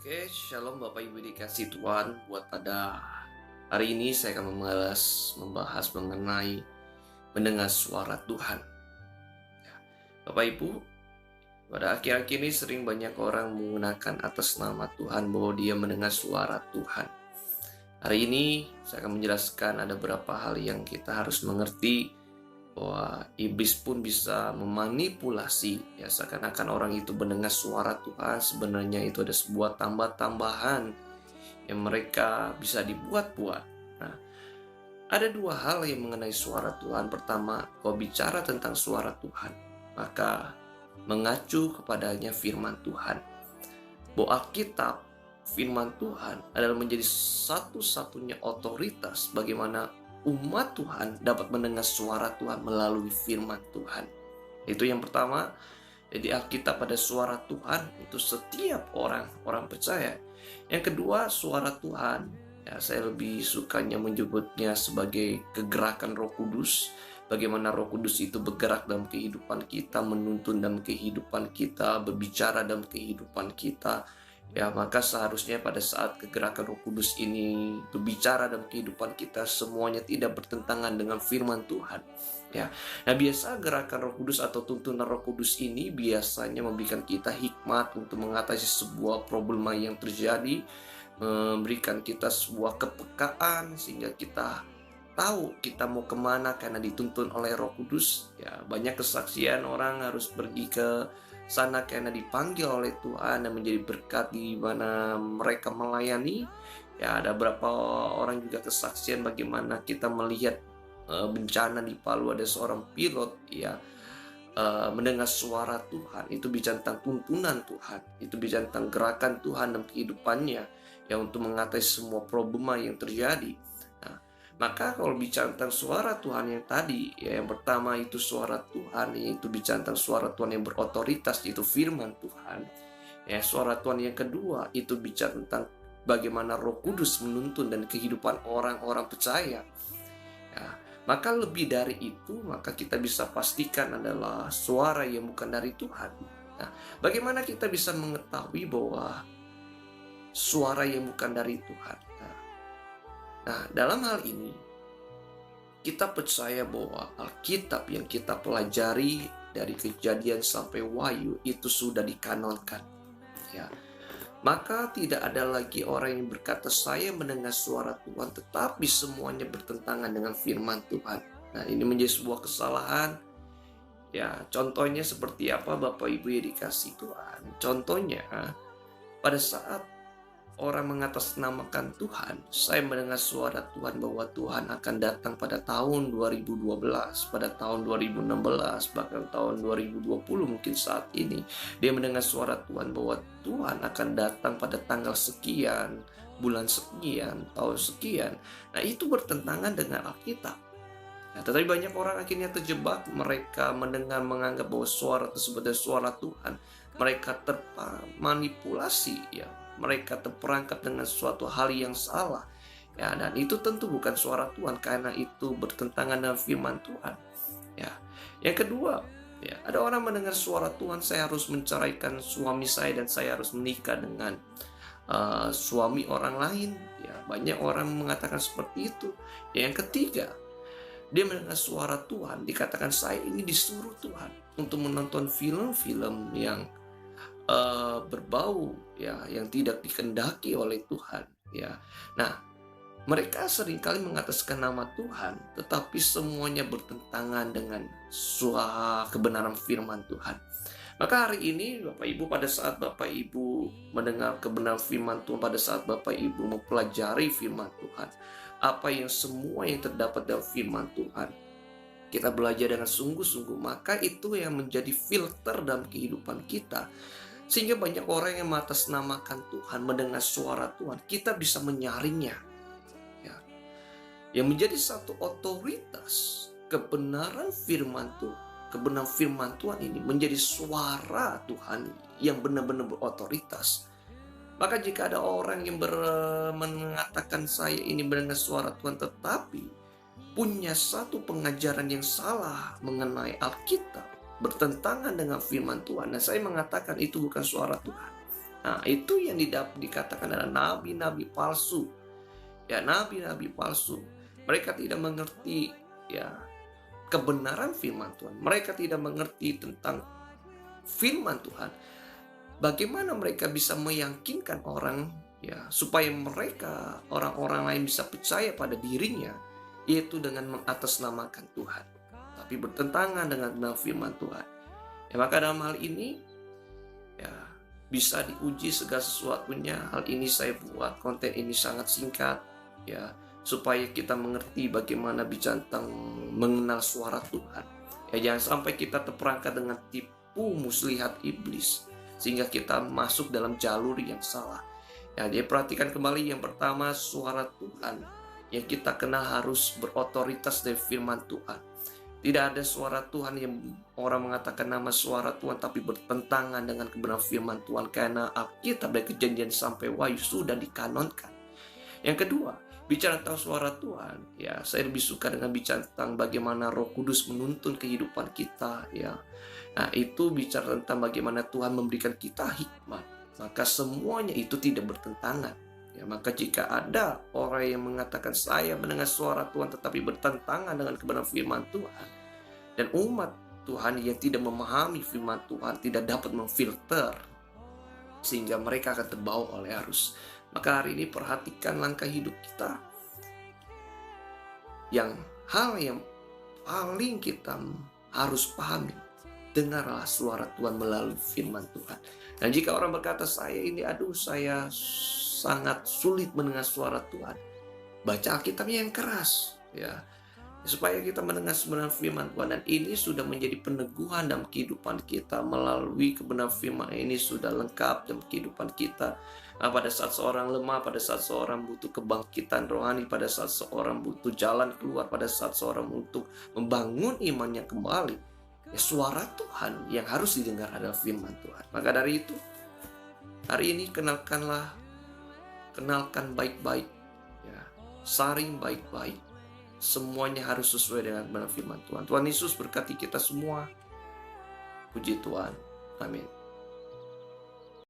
Oke, shalom Bapak Ibu dikasih Tuhan. Buat pada hari ini saya akan membahas mengenai mendengar suara Tuhan. Ya, Bapak Ibu, pada akhir-akhir ini sering banyak orang menggunakan atas nama Tuhan bahwa dia mendengar suara Tuhan. Hari ini saya akan menjelaskan ada beberapa hal yang kita harus mengerti bahwa iblis pun bisa memanipulasi, ya, seakan-akan orang itu mendengar suara Tuhan. Sebenarnya itu ada sebuah tambahan yang mereka bisa dibuat-buat. Nah, ada dua hal yang mengenai suara Tuhan. Pertama, kalau bicara tentang suara Tuhan, maka mengacu kepadanya firman Tuhan. Bahwa Alkitab, firman Tuhan adalah menjadi satu-satunya otoritas bagaimana umat Tuhan dapat mendengar suara Tuhan melalui firman Tuhan. Itu yang pertama. Jadi Alkitab pada suara Tuhan itu setiap orang percaya. Yang kedua, suara Tuhan, ya, saya lebih sukanya menyebutnya sebagai kegerakan Roh Kudus. Bagaimana Roh Kudus itu bergerak dalam kehidupan kita, menuntun dalam kehidupan kita, berbicara dalam kehidupan kita. Ya, maka seharusnya pada saat kegerakan Roh Kudus ini berbicara dalam kehidupan kita, semuanya tidak bertentangan dengan firman Tuhan. Ya, nah biasa gerakan Roh Kudus atau tuntunan Roh Kudus ini biasanya memberikan kita hikmat untuk mengatasi sebuah problema yang terjadi, memberikan kita sebuah kepekaan sehingga kita tahu kita mau kemana karena dituntun oleh Roh Kudus. Ya, banyak kesaksian orang harus pergi ke sana karena dipanggil oleh Tuhan dan menjadi berkat di mana mereka melayani. Ya, ada beberapa orang juga kesaksian bagaimana kita melihat bencana di Palu, ada seorang pilot, ya, mendengar suara Tuhan. Itu bicara tentang tuntunan Tuhan, itu bicara tentang gerakan Tuhan dalam kehidupannya, ya, untuk mengatasi semua problema yang terjadi. Nah, maka kalau bicara tentang suara Tuhan yang tadi, ya, yang pertama itu suara Tuhan, yaitu bicara tentang suara Tuhan yang berotoritas, itu firman Tuhan. Ya, suara Tuhan yang kedua itu bicara tentang bagaimana Roh Kudus menuntun dan kehidupan orang-orang percaya. Ya, maka lebih dari itu, maka kita bisa pastikan adalah suara yang bukan dari Tuhan. Nah, bagaimana kita bisa mengetahui bahwa suara yang bukan dari Tuhan? Nah, dalam hal ini kita percaya bahwa Alkitab yang kita pelajari dari Kejadian sampai Wahyu itu sudah dikanonkan. Ya, maka tidak ada lagi orang yang berkata saya mendengar suara Tuhan tetapi semuanya bertentangan dengan firman Tuhan. Nah, ini menjadi sebuah kesalahan. Ya, contohnya seperti apa Bapak Ibu yang dikasih Tuhan? Contohnya pada saat orang mengatasnamakan Tuhan, saya mendengar suara Tuhan bahwa Tuhan akan datang pada tahun 2012, pada tahun 2016, bahkan tahun 2020 mungkin saat ini. Dia mendengar suara Tuhan bahwa Tuhan akan datang pada tanggal sekian, bulan sekian, tahun sekian. Nah, itu bertentangan dengan Alkitab. Nah, tetapi banyak orang akhirnya terjebak, mereka menganggap bahwa suara tersebut adalah suara Tuhan. Mereka termanipulasi, ya. Mereka terperangkap dengan suatu hal yang salah. Ya, dan itu tentu bukan suara Tuhan karena itu bertentangan dengan firman Tuhan. Ya. Yang kedua, ya, ada orang mendengar suara Tuhan, saya harus menceraikan suami saya dan saya harus menikah dengan suami orang lain. Ya, banyak orang mengatakan seperti itu. Yang ketiga, dia mendengar suara Tuhan, dikatakan saya ini disuruh Tuhan untuk menonton film-film yang berbau, ya, yang tidak dikehendaki oleh Tuhan, ya. Nah, mereka seringkali mengataskan nama Tuhan, tetapi semuanya bertentangan dengan kebenaran firman Tuhan. Maka hari ini Bapak Ibu, pada saat Bapak Ibu mendengar kebenaran firman Tuhan, pada saat Bapak Ibu mempelajari firman Tuhan, apa yang semua yang terdapat dalam firman Tuhan, kita belajar dengan sungguh-sungguh, maka itu yang menjadi filter dalam kehidupan kita. Sehingga banyak orang yang mengatasnamakan Tuhan, mendengar suara Tuhan, kita bisa menyaringnya. Ya. Yang menjadi satu otoritas kebenaran firman Tuhan. Kebenaran firman Tuhan ini menjadi suara Tuhan yang benar-benar berotoritas. Maka jika ada orang yang mengatakan saya ini mendengar suara Tuhan tetapi punya satu pengajaran yang salah mengenai Alkitab, bertentangan dengan firman Tuhan, dan saya mengatakan itu bukan suara Tuhan. Nah, itu yang dikatakan adalah nabi-nabi palsu. Ya, nabi-nabi palsu. Mereka tidak mengerti ya kebenaran firman Tuhan. Mereka tidak mengerti tentang firman Tuhan. Bagaimana mereka bisa meyakinkan orang ya supaya mereka orang-orang lain bisa percaya pada dirinya, yaitu dengan mengatasnamakan Tuhan, tapi bertentangan dengan firman Tuhan. Ya, maka dalam hal ini ya bisa diuji segala sesuatunya. Hal ini saya buat konten ini sangat singkat ya supaya kita mengerti bagaimana bicara tentang mengenal suara Tuhan. Ya, jangan sampai kita terperangkap dengan tipu muslihat iblis sehingga kita masuk dalam jalur yang salah. Ya, dia perhatikan kembali yang pertama, suara Tuhan yang kita kenal harus berotoritas dari firman Tuhan. Tidak ada suara Tuhan yang orang mengatakan nama suara Tuhan tapi bertentangan dengan kebenaran firman Tuhan, karena Alkitab dari Kejadian sampai Wahyu sudah dikanonkan. Yang kedua, bicara tentang suara Tuhan, ya saya lebih suka dengan bicara tentang bagaimana Roh Kudus menuntun kehidupan kita, ya. Nah, itu bicara tentang bagaimana Tuhan memberikan kita hikmat. Maka semuanya itu tidak bertentangan. Ya, maka jika ada orang yang mengatakan saya mendengar suara Tuhan tetapi bertentangan dengan kebenaran firman Tuhan, dan umat Tuhan yang tidak memahami firman Tuhan tidak dapat memfilter sehingga mereka akan terbawa oleh arus. Maka hari ini perhatikan langkah hidup kita. Hal yang paling kita harus pahami, dengarlah suara Tuhan melalui firman Tuhan. Dan jika orang berkata saya sangat sulit mendengar suara Tuhan, baca Alkitabnya yang keras ya, supaya kita mendengar sebenarnya firman Tuhan. Dan ini sudah menjadi peneguhan dalam kehidupan kita. Melalui kebenaran firman ini sudah lengkap dalam kehidupan kita. Nah, pada saat seorang lemah, pada saat seorang butuh kebangkitan rohani, pada saat seorang butuh jalan keluar, pada saat seorang untuk membangun imannya kembali, ya suara Tuhan yang harus didengar adalah firman Tuhan. Maka dari itu, hari ini kenalkan baik-baik, ya, saring baik-baik. Semuanya harus sesuai dengan benar firman Tuhan. Tuhan Yesus berkati kita semua. Puji Tuhan. Amin.